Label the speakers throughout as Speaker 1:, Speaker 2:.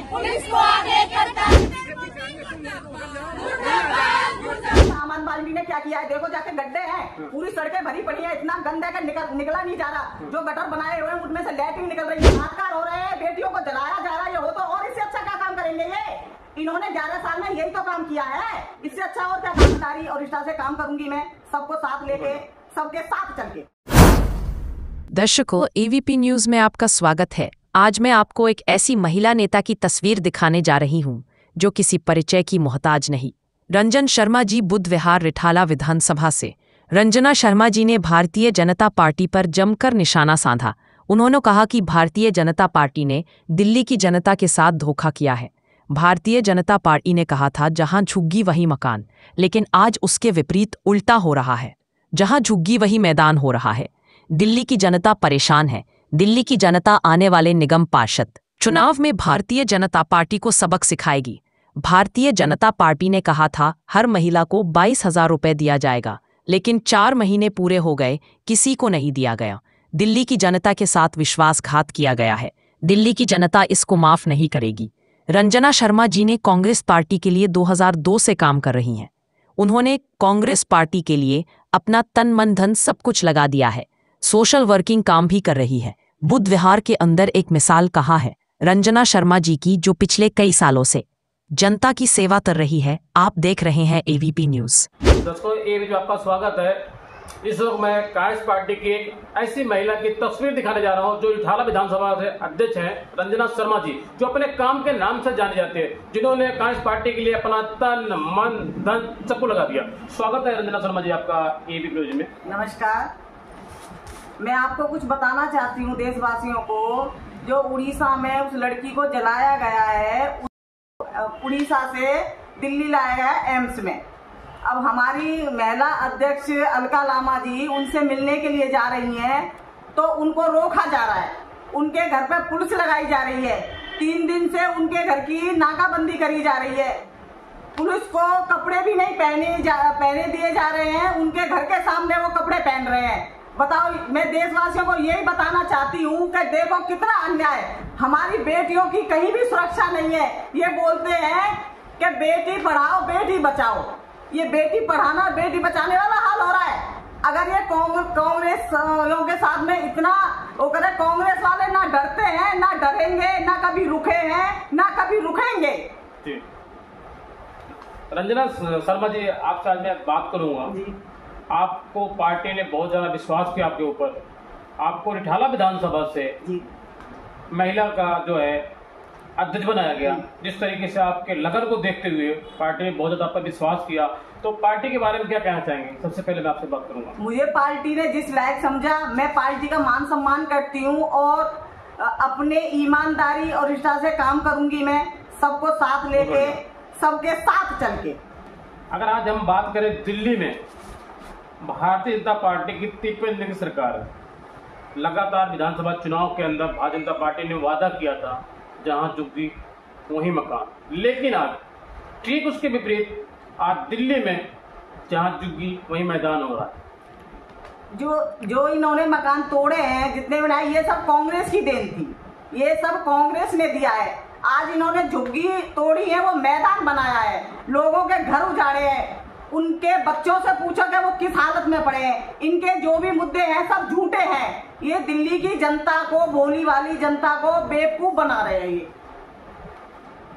Speaker 1: Police को आगे करता। आम आदमी पार्टी ने क्या किया है, देखो जाके गड्ढे हैं, पूरी सड़कें भरी पड़ी है, इतना गंद है कि निकला नहीं जा रहा। जो गटर बनाए हुए हैं उनमें से लैट्रिन निकल रही है, बलात्कार हो रहे हैं, बेटियों को जलाया जा रहा है। ये हो तो और इससे अच्छा क्या काम करेंगे ये? इन्होंने 11 साल में यही तो काम किया है, इससे अच्छा और क्या ईमानदारी और निष्ठा से काम करूंगी मैं, सबको साथ लेके, सबके साथ चल के।
Speaker 2: दर्शकों, एवीपी न्यूज में आपका स्वागत है। आज मैं आपको एक ऐसी महिला नेता की तस्वीर दिखाने जा रही हूं जो किसी परिचय की मोहताज नहीं। रंजन शर्मा जी बुध विहार रिठाला विधानसभा से। रंजना शर्मा जी ने भारतीय जनता पार्टी पर जमकर निशाना साधा। उन्होंने कहा कि भारतीय जनता पार्टी ने दिल्ली की जनता के साथ धोखा किया है। भारतीय जनता पार्टी ने कहा था जहां झुग्गी वही मकान, लेकिन आज उसके विपरीत उल्टा हो रहा है। जहां झुग्गी वही मैदान हो रहा है। दिल्ली की जनता परेशान है। दिल्ली की जनता आने वाले निगम पार्षद चुनाव में भारतीय जनता पार्टी को सबक सिखाएगी। भारतीय जनता पार्टी ने कहा था हर महिला को 22,000 रुपए दिया जाएगा, लेकिन 4 महीने पूरे हो गए, किसी को नहीं दिया गया। दिल्ली की जनता के साथ विश्वासघात किया गया है। दिल्ली की जनता इसको माफ नहीं करेगी। रंजना शर्मा जी ने कांग्रेस पार्टी के लिए 2002 से काम कर रही हैं। उन्होंने कांग्रेस पार्टी के लिए अपना तन मन धन सब कुछ लगा दिया है। सोशल वर्किंग काम भी कर रही है। बुध विहार के अंदर एक मिसाल कहाँ है रंजना शर्मा जी की, जो पिछले कई सालों से जनता की सेवा कर रही है। आप देख रहे हैं एवीपी न्यूज।
Speaker 3: दोस्तों, एवीपी में आपका स्वागत है। इस वक्त मैं कांग्रेस पार्टी की एक ऐसी महिला की तस्वीर दिखाने जा रहा हूं जो रिठाला विधानसभा से अध्यक्ष हैं, रंजना शर्मा जी, जो अपने काम के नाम से जाने जाते हैं, जिन्होंने कांग्रेस पार्टी के लिए अपना तन मन धन सबको लगा दिया। स्वागत है रंजना शर्मा जी आपका एवीपी न्यूज में।
Speaker 1: नमस्कार। मैं आपको कुछ बताना चाहती हूँ देशवासियों को। जो उड़ीसा में उस लड़की को जलाया गया है, उड़ीसा से दिल्ली लाया गया है एम्स में। अब हमारी महिला अध्यक्ष अलका लामा जी उनसे मिलने के लिए जा रही हैं, तो उनको रोका जा रहा है। उनके घर पे पुलिस लगाई जा रही है। 3 दिन से उनके घर की नाकाबंदी करी जा रही है। पुलिस को कपड़े भी नहीं पहने दिए जा रहे हैं। उनके घर के सामने वो कपड़े पहन रहे हैं। बताओ, मैं देशवासियों को यही बताना चाहती हूँ कि देखो कितना अन्याय है। हमारी बेटियों की कहीं भी सुरक्षा नहीं है। ये बोलते हैं कि बेटी पढ़ाओ बेटी बचाओ। ये बेटी पढ़ाना बेटी बचाने वाला हाल हो रहा है। अगर ये कांग्रेस के साथ में इतना वो करे, कांग्रेस वाले ना डरते हैं, ना डरेंगे, ना कभी रुके हैं, ना कभी रुकेंगे।
Speaker 3: रंजना शर्मा जी, आपसे आज मैं बात करूंगा। आपको पार्टी ने बहुत ज्यादा विश्वास किया आपके ऊपर। आपको रिठाला विधानसभा से महिला का जो है अध्यक्ष बनाया गया। जिस तरीके से आपके लगन को देखते हुए पार्टी ने बहुत ज्यादा आप पर विश्वास किया, तो पार्टी के बारे में क्या कहना चाहेंगे? सबसे पहले मैं आपसे बात करूंगा।
Speaker 1: मुझे पार्टी ने जिस लायक समझा, मैं पार्टी का मान सम्मान करती हूँ और अपने ईमानदारी और निष्ठा से काम करूंगी। मैं सबको साथ लेके, सबके साथ चल के।
Speaker 3: अगर आज हम बात करें दिल्ली में भारतीय जनता पार्टी की 53 दिन की सरकार है। लगातार विधानसभा चुनाव के अंदर भारतीय जनता पार्टी ने वादा किया था जहां झुग्गी वही मकान, लेकिन आज ठीक उसके विपरीत आज दिल्ली में जहां झुग्गी वही मैदान हो रहा है।
Speaker 1: जो इन्होंने मकान तोड़े हैं, जितने बनाए, ये सब कांग्रेस की देन थी। ये सब कांग्रेस ने दिया है। आज इन्होंने झुग्गी तोड़ी है, वो मैदान बनाया है, लोगों के घर उजाड़े हैं। उनके बच्चों से पूछो कि वो किस हालत में पड़े हैं। इनके जो भी मुद्दे हैं सब झूठे हैं। ये दिल्ली की जनता को, भोली वाली जनता को बेवकूफ बना रहे हैं। ये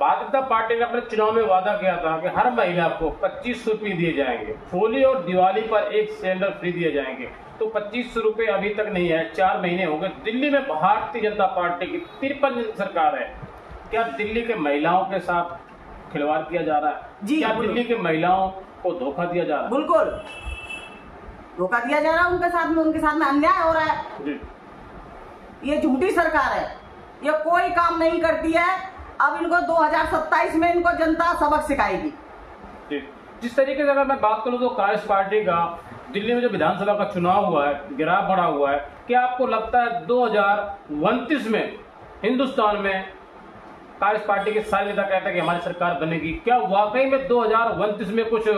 Speaker 3: भारतीय जनता पार्टी ने अपने चुनाव में वादा किया था कि हर महिला को 2500 रुपये दिए जाएंगे। होली और दिवाली पर एक सिलेंडर फ्री दिए जाएंगे। तो 2500 रुपये अभी तक नहीं है, 4 महीने हो गए। दिल्ली में भारतीय जनता पार्टी की 53 दिन सरकार है। क्या दिल्ली के महिलाओं के साथ खिलवाड़ किया जा रहा है? क्या दिल्ली के महिलाओं को धोखा दिया जा रहा है?
Speaker 1: बिल्कुल धोखा दिया जा रहा है। उनके साथ में अन्याय हो रहा है जी। ये झूठी सरकार है, ये कोई काम नहीं करती है। अब इनको 2027 में इनको जनता सबक सिखाएगी।
Speaker 3: जिस तरीके से अगर मैं बात करूं तो कांग्रेस पार्टी का दिल्ली में जो विधानसभा का चुनाव हुआ है, गिराव बढ़ा हुआ है। क्या आपको लगता है 2029 में हिंदुस्तान में कांग्रेस पार्टी के सारे नेता कहते हैं कि हमारी सरकार बनेगी? क्या वाकई में 2029 में कुछ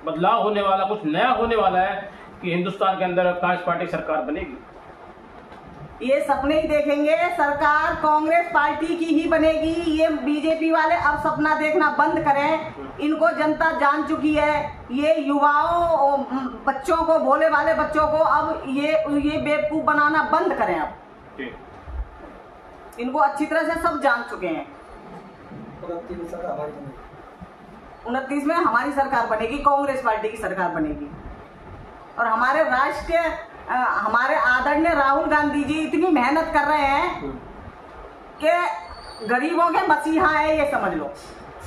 Speaker 3: बदलाव होने वाला, कुछ नया होने वाला है कि हिंदुस्तान के अंदर कांग्रेस पार्टी सरकार बनेगी?
Speaker 1: ये सपने ही देखेंगे। सरकार कांग्रेस पार्टी की ही बनेगी। ये बीजेपी वाले अब सपना देखना बंद करें। इनको जनता जान चुकी है। ये युवाओं बच्चों को, भोले वाले बच्चों को अब ये बेवकूफ बनाना बंद करें। अब इनको अच्छी तरह से सब जान चुके हैं। 29 में हमारी सरकार बनेगी, कांग्रेस पार्टी की सरकार बनेगी। और हमारे राष्ट्रीय हमारे आदरणीय राहुल गांधी जी इतनी मेहनत कर रहे हैं कि गरीबों के मसीहा है, ये समझ लो।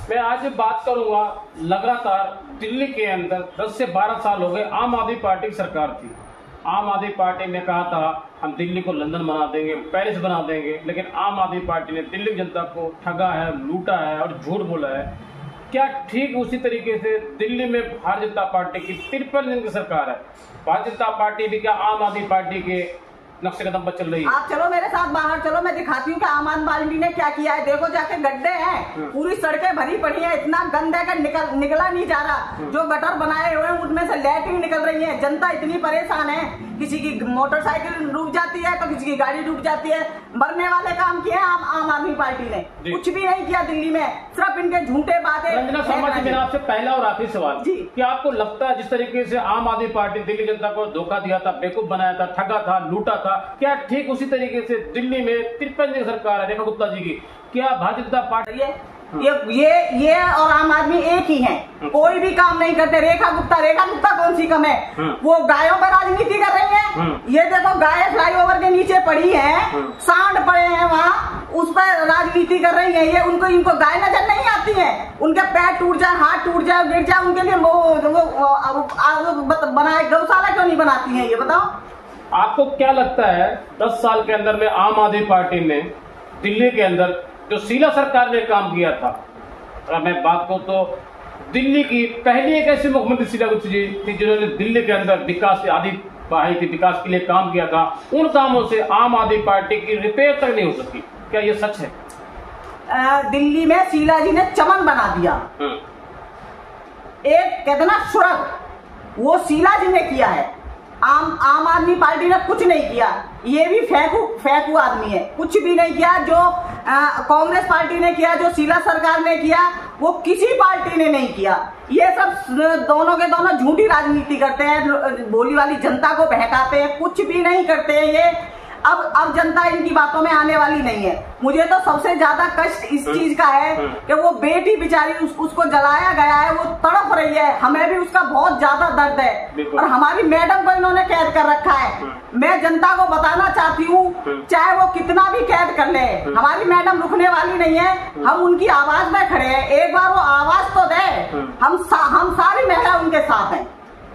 Speaker 3: मैं आज बात करूंगा, लगातार दिल्ली के अंदर 10 से 12 साल हो गए आम आदमी पार्टी की सरकार थी। आम आदमी पार्टी ने कहा था हम दिल्ली को लंदन बना देंगे, पेरिस बना देंगे, लेकिन आम आदमी पार्टी ने दिल्ली की जनता को ठगा है, लूटा है और झूठ बोला है। क्या ठीक उसी तरीके से दिल्ली में भारतीय जनता पार्टी की 53 दिन की सरकार है? भारतीय जनता पार्टी भी क्या आम आदमी पार्टी के नक्शे कदम पर चल रही है?
Speaker 1: आप चलो मेरे साथ बाहर चलो, मैं दिखाती हूँ कि आम आदमी पार्टी ने क्या किया है। देखो जाके गड्ढे हैं, पूरी सड़कें भरी पड़ी हैं, इतना गंद है कि निकला नहीं जा रहा। जो गटर बनाए हुए हैं उनमें से लैट्रिन निकल रही है। जनता इतनी परेशान है, किसी की मोटरसाइकिल डूब जाती है तो किसी की गाड़ी डूब जाती है। मरने वाले काम किए आम आदमी पार्टी ने, कुछ भी नहीं किया दिल्ली में, सिर्फ इनके झूठे बातें।
Speaker 3: रंजना शर्मा जी, मेरा आपसे पहला और आखिरी सवाल, क्या आपको लगता है जिस तरीके से आम आदमी पार्टी दिल्ली जनता को धोखा दिया था, बेवकूफ बनाया था, ठगा था, लूटा था, क्या ठीक उसी तरीके से दिल्ली में 53 दिन सरकार है रेखा गुप्ता जी की, क्या भारतीय जनता पार्टी
Speaker 1: ये और आम आदमी एक ही हैं, कोई भी काम नहीं करते। रेखा गुप्ता कौन सी कम है? वो गायों पर राजनीति कर रही है। ये देखो गाय फ्लाईओवर के नीचे पड़ी है, सांड पड़े हैं वहाँ, उस पर राजनीति कर रही है। ये इनको गाय नजर नहीं आती है। उनके पैर टूट जाए, हाथ टूट जाए, गिर जाए, उनके लिए वो बनाए गौशाला क्यों नहीं बनाती है? ये बताओ।
Speaker 3: आपको क्या लगता है 10 साल के अंदर में आम आदमी पार्टी ने दिल्ली के अंदर जो शीला सरकार ने काम किया था, अगर मैं बात करूं तो दिल्ली की पहली एक ऐसी मुख्यमंत्री शीला गुप्ता जी थी जिन्होंने दिल्ली के अंदर विकास आदि बढ़ाई थी, विकास के लिए काम किया था। उन कामों से आम आदमी पार्टी की रिपेयर तक नहीं हो सकी, क्या ये सच है?
Speaker 1: दिल्ली में शीला जी ने चमन बना दिया, एक कहते ना सुरंग, वो शीला जी ने किया है। आम आदमी पार्टी ने कुछ नहीं किया। ये भी फेंकू आदमी है, कुछ भी नहीं किया। जो कांग्रेस पार्टी ने किया, जो शीला सरकार ने किया, वो किसी पार्टी ने नहीं किया। ये सब दोनों के दोनों झूठी राजनीति करते हैं, भोली वाली जनता को बहकाते हैं, कुछ भी नहीं करते हैं ये। अब जनता इनकी बातों में आने वाली नहीं है। मुझे तो सबसे ज्यादा कष्ट इस चीज का है कि वो बेटी बेचारी उसको जलाया गया है, वो तड़प रही है। हमें भी उसका बहुत ज्यादा दर्द है और हमारी मैडम को इन्होंने कैद कर रखा है। मैं जनता को बताना चाहती हूँ, चाहे वो कितना भी कैद कर ले, हमारी मैडम रुकने वाली नहीं है। हम उनकी आवाज में खड़े हैं, एक बार वो आवाज तो दे। हम सारी महिला उनके साथ हैं।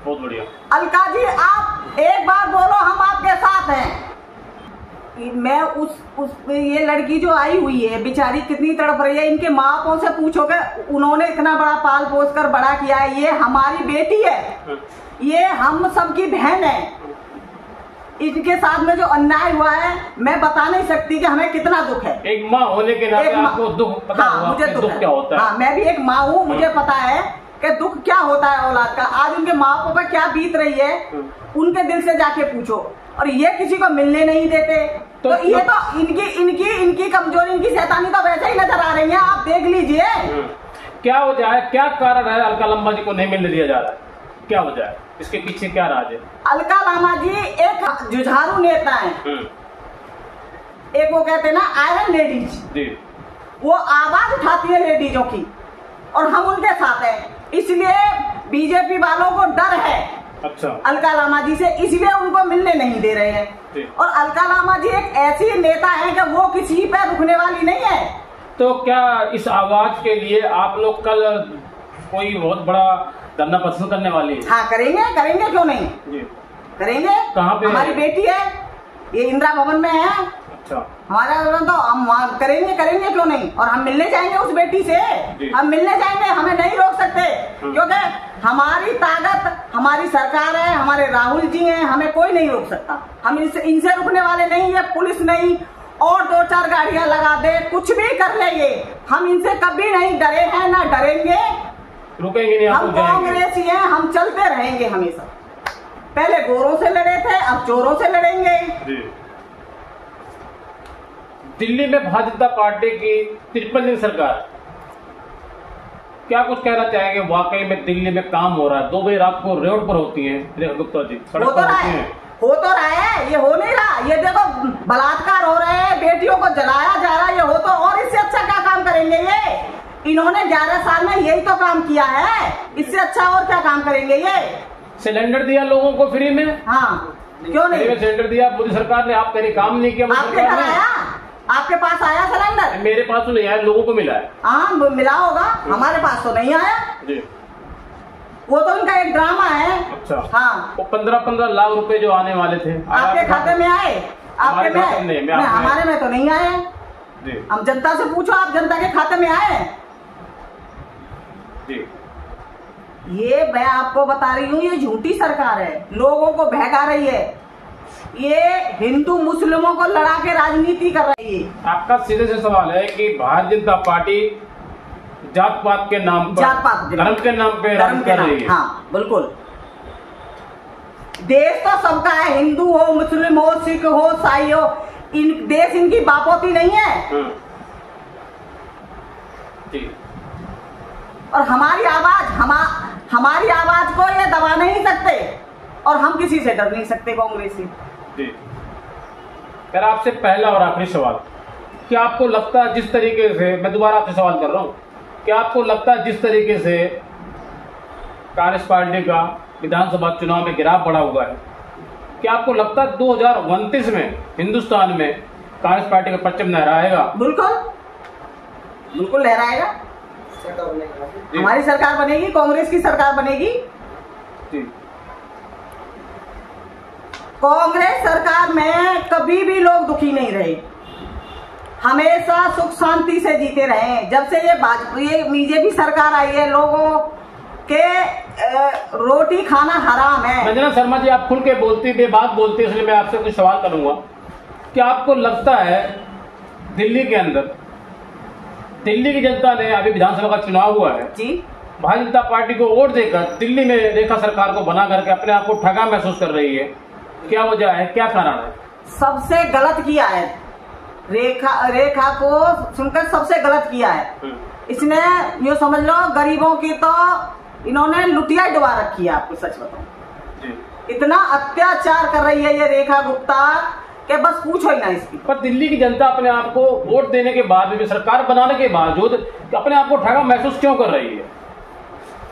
Speaker 3: बहुत बढ़िया।
Speaker 1: अलका जी, आप एक बार बोलो हम आपके साथ हैं। मैं ये लड़की जो आई हुई है बेचारी कितनी तड़प रही है। इनके माँ बापों से पूछोगे, उन्होंने इतना बड़ा पाल पोस कर बड़ा किया है। ये हमारी बेटी है, ये हम सबकी बहन है। इनके साथ में जो अन्याय हुआ है मैं बता नहीं सकती कि हमें कितना दुख है।
Speaker 3: एक माँ होने के नाते आपको दुख पता होगा,
Speaker 1: मुझे दुख
Speaker 3: क्या होता है।
Speaker 1: हाँ, मैं भी एक माँ हूँ, मुझे पता है कि दुख क्या होता है औलाद का। आज उनके माँ बापों पर क्या बीत रही है, उनके दिल से जाके पूछो। और ये किसी को मिलने नहीं देते, तो ये तो इनकी कमजोरी, इनकी शैतानी तो वैसे ही नजर आ रही है। आप देख लीजिए
Speaker 3: क्या वजह है, क्या कारण है अलका लांबा जी को नहीं मिलने दिया जा रहा है? क्या वजह है, इसके पीछे क्या राज है?
Speaker 1: अलका लांबा जी एक जुझारू नेता है। एक वो कहते हैं ना आयरन लेडीज, वो आवाज उठाती है लेडीजों की, और हम उनके साथ हैं। इसलिए बीजेपी वालों को डर है
Speaker 3: अच्छा
Speaker 1: अलका लांबा जी से, इसलिए उनको मिलने नहीं दे रहे हैं। और अलका लांबा जी एक ऐसी नेता है कि वो किसी पे रुकने वाली नहीं है।
Speaker 3: तो क्या इस आवाज के लिए आप लोग कल कोई बहुत बड़ा धरना प्रदर्शन करने वाली है?
Speaker 1: हाँ, करेंगे क्यों नहीं
Speaker 3: जी।
Speaker 1: करेंगे।
Speaker 3: कहाँ पे?
Speaker 1: हमारी बेटी है, ये इंदिरा भवन में है।
Speaker 3: अच्छा,
Speaker 1: हमारा तो हम करेंगे क्यों नहीं। और हम मिलने जाएंगे उस बेटी से, हम मिलने जाएंगे, हमें नहीं रोक सकते। क्योंकि हमारी ताकत हमारी सरकार है, हमारे राहुल जी हैं, हमें कोई नहीं रोक सकता। हम इनसे रुकने वाले नहीं है, पुलिस नहीं और 2-4 गाड़ियां लगा दे, कुछ भी कर ले ये, हम इनसे कभी नहीं डरे हैं, ना डरेंगे,
Speaker 3: रुकेंगे नहीं।
Speaker 1: हम कांग्रेसी हैं, हम चलते रहेंगे हमेशा। पहले गोरों से लड़े थे, अब चोरों से लड़ेंगे।
Speaker 3: दिल्ली में भारतीय जनता पार्टी की 53 दिन सरकार, क्या कुछ कहना चाहेंगे? वाकई में दिल्ली में काम हो रहा है? 2 बजे रात को रोड पर होती है रेखा गुप्ता जी, सड़क पर होती है।
Speaker 1: हो तो रहा है, ये हो नहीं रहा। ये देखो बलात्कार हो रहे हैं, बेटियों को जलाया जा रहा है, ये हो तो और इससे अच्छा क्या काम करेंगे ये? इन्होंने 11 साल में यही तो काम किया है, इससे अच्छा और क्या काम करेंगे ये?
Speaker 3: सिलेंडर दिया लोगों को फ्री में।
Speaker 1: हाँ, क्यों नहीं?
Speaker 3: सिलेंडर दिया मोदी सरकार ने, आप कहीं काम नहीं किया?
Speaker 1: आपके घर आया? आपके पास आया सिलेंडर?
Speaker 3: मेरे पास तो नहीं आया, लोगों को मिला है।
Speaker 1: हाँ, मिला होगा, हमारे पास तो नहीं आया
Speaker 3: जी।
Speaker 1: वो तो इनका एक ड्रामा है।
Speaker 3: अच्छा।
Speaker 1: हाँ,
Speaker 3: वो 15-15 लाख रुपए जो आने वाले थे
Speaker 1: आपके खाते में आए? आपके में हमारे में तो नहीं आए। हम जनता से पूछो, आप जनता के खाते में आए?
Speaker 3: जी।
Speaker 1: ये मैं आपको बता रही हूँ, ये झूठी सरकार है, लोगों को बहका रही है, ये हिंदू मुस्लिमों को लड़ा के राजनीति कर रही है।
Speaker 3: आपका सीधे से सवाल है कि भारतीय जनता पार्टी जात पात के नाम पर, धर्म के नाम पे राज कर रही है।
Speaker 1: हाँ बिल्कुल। देश तो सबका है, हिंदू हो, मुस्लिम हो, सिख हो, ईसाई हो, देश इनकी बापोती नहीं है।
Speaker 3: जी।
Speaker 1: और हमारी आवाज को ये दबा नहीं सकते, और हम किसी से डर नहीं सकते कांग्रेसी।
Speaker 3: जी। फिर आपसे पहला और आखिरी सवाल, क्या आपको लगता है जिस तरीके से, मैं दोबारा आपसे सवाल कर रहा हूँ, क्या आपको लगता है जिस तरीके से कांग्रेस पार्टी का विधानसभा चुनाव में गिराव बढ़ा हुआ है, क्या आपको लगता है 2029 में हिंदुस्तान में कांग्रेस पार्टी का परचम लहराएगा? बिल्कुल बिल्कुल लहराएगा। हमारी सरकार बनेगी, कांग्रेस की सरकार बनेगी। जी।
Speaker 1: कांग्रेस सरकार में कभी भी लोग दुखी नहीं रहे, हमेशा सुख शांति से जीते रहे। जब से ये बीजेपी सरकार आई है, लोगों के रोटी खाना हराम है।
Speaker 3: रंजना शर्मा जी, आप खुल के बोलती, बेबाक बोलती, इसलिए मैं आपसे कुछ सवाल करूंगा। क्या आपको लगता है दिल्ली के अंदर, दिल्ली की जनता ने, अभी विधानसभा का चुनाव हुआ है
Speaker 1: जी, भारतीय
Speaker 3: जनता पार्टी को वोट देकर दिल्ली में रेखा सरकार को बना करके अपने आप को ठगा महसूस कर रही है, क्या वजह है, क्या कारण है?
Speaker 1: सबसे गलत किया है, रेखा को सुनकर सबसे गलत किया है। इसने ये समझ लो, गरीबों की तो इन्होंने लुटिया डुबा रखी है। आपको सच बताऊं, इतना अत्याचार कर रही है ये रेखा गुप्ता कि बस पूछो ही ना इसकी।
Speaker 3: पर दिल्ली की जनता अपने आप को वोट देने के बाद भी, सरकार बनाने के बावजूद अपने आप को ठगा महसूस क्यों कर रही है?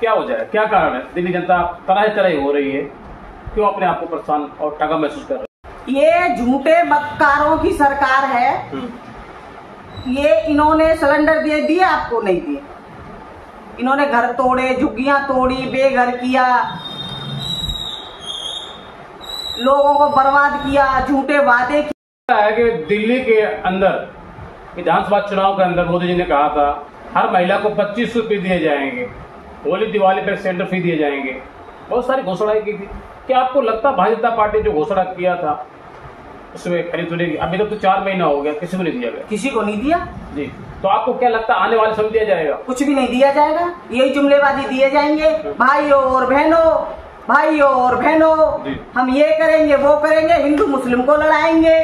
Speaker 3: क्या वजह है, क्या कारण है? दिल्ली जनता तरह तरह हो रही है, क्यों अपने आप को परेशान और ठगा महसूस कर रही है?
Speaker 1: ये झूठे बदकारों की सरकार है। ये इन्होंने सिलेंडर दिए आपको नहीं दिए, इन्होंने घर तोड़े, झुग्गियां तोड़ी, बेघर किया, लोगों को बर्बाद किया, झूठे वादे किया।
Speaker 3: है कि दिल्ली के अंदर विधानसभा चुनाव के अंदर मोदी जी ने कहा था हर महिला को 25 रुपये दिए जाएंगे, होली दिवाली पर सिलेंडर फ्री दिए जाएंगे, बहुत सारी घोषणाएं की थी। क्या आपको लगता भारतीय जनता पार्टी जो घोषणा किया था उसमें खरी तुलेगी? अभी तक तो 4 महीना हो गया, किसी को नहीं दिया गया।
Speaker 1: किसी को नहीं दिया
Speaker 3: जी। तो आपको क्या लगता है आने वाले समय दिया जाएगा?
Speaker 1: कुछ भी नहीं दिया जाएगा, यही जुमलेबाजी दिए जाएंगे, भाइयों और बहनों, भाइयों और बहनों, हम ये करेंगे वो करेंगे, हिंदू मुस्लिम को लड़ाएंगे।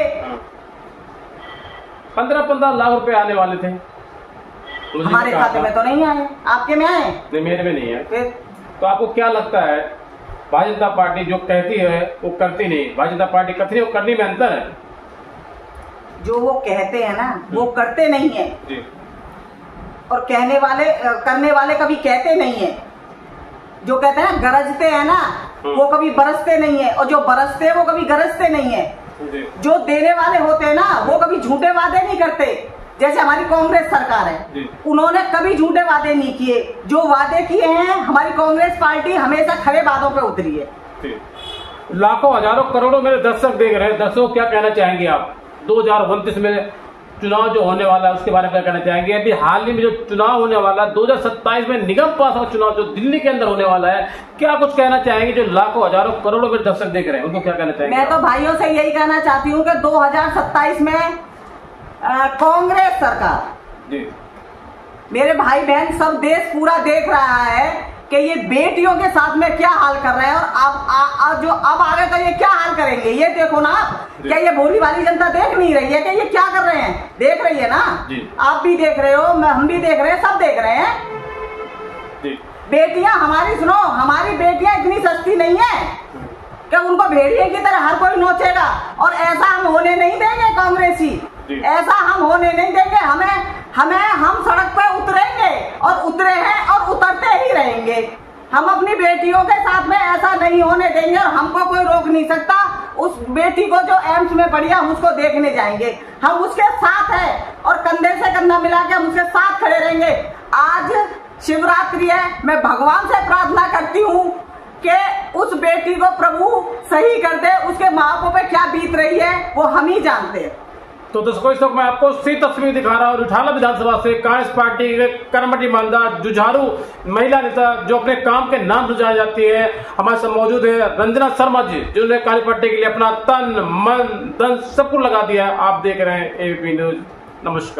Speaker 3: 15-15 लाख रुपए आने वाले थे,
Speaker 1: हमारे खाते में तो नहीं आए, आपके में आए?
Speaker 3: नहीं, मेरे में नहीं है। तो आपको क्या लगता है भारतीय जनता पार्टी जो कहती है वो करती नहीं, भारतीय जनता पार्टी कथनी और करने में अंतर है?
Speaker 1: जो वो कहते हैं ना वो करते नहीं है
Speaker 3: जी।
Speaker 1: और करने वाले कभी कहते नहीं है। जो कहते हैं ना गरजते हैं ना, वो कभी बरसते नहीं है, और जो बरसते हैं वो कभी गरजते नहीं है। जो देने वाले होते हैं ना वो कभी झूठे वादे नहीं करते। जैसे हमारी कांग्रेस सरकार है, उन्होंने कभी झूठे वादे नहीं किए, जो वादे किए हैं हमारी कांग्रेस पार्टी हमेशा खरे वादों पे उतरी है।
Speaker 3: लाखों हजारों करोड़ों मेरे दर्शक देख रहे हैं, दर्शकों क्या कहना चाहेंगे आप? 2029 में चुनाव जो होने वाला है उसके बारे में क्या कहना चाहेंगे? अभी हाल ही में जो चुनाव होने वाला है 2027 में निगम पास चुनाव जो दिल्ली के अंदर होने वाला है, क्या कुछ कहना चाहेंगे? जो लाखों हजारों करोड़ों मेरे दर्शक देख रहे हैं उनको क्या कहना चाहेंगे?
Speaker 1: मैं तो भाइयों से यही कहना चाहती हूँ कि 2027 में कांग्रेस सरकार,
Speaker 3: जी,
Speaker 1: मेरे भाई बहन सब देश पूरा देख रहा है कि ये बेटियों के साथ में क्या हाल कर रहे हैं, और अब जो अब आगे तो ये क्या हाल करेंगे ये देखो ना। क्या ये भोली वाली जनता देख नहीं रही है कि ये क्या कर रहे हैं? देख रही है ना, आप भी देख रहे हो, हम भी देख रहे हैं, सब देख रहे हैं। बेटियां हमारी, सुनो, हमारी बेटियां इतनी सस्ती नहीं है कि उनको भेड़िए की तरह हर कोई नोचेगा, और ऐसा हम होने नहीं देंगे कांग्रेसी, ऐसा हम होने नहीं देंगे। हम सड़क पे उतरेंगे और उतरे हैं और उतरते ही रहेंगे। हम अपनी बेटियों के साथ में ऐसा नहीं होने देंगे, और हमको कोई रोक नहीं सकता। उस बेटी को जो एम्स में पड़ी है हम उसको देखने जाएंगे, हम उसके साथ हैं और कंधे से कंधा मिला के हम उसके साथ खड़े रहेंगे। आज शिवरात्रि है, मैं भगवान से प्रार्थना करती हूँ कि उस बेटी को प्रभु सही कर दे। उसके माँ बापों पे क्या बीत रही है वो हम ही जानते हैं।
Speaker 3: तो दर्शकों, इस वक्त मैं आपको सी तस्वीर दिखा रहा हूँ उठाला विधानसभा से कांग्रेस पार्टी के कर्मठी मालदार जुझारू महिला नेता जो अपने काम के नाम से जानी जाती है, हमारे साथ मौजूद है रंजना शर्मा जी, जिन्होंने कांग्रेस पार्टी के लिए अपना तन मन धन सब कुछ लगा दिया है। आप देख रहे हैं एबीपी न्यूज। नमस्कार।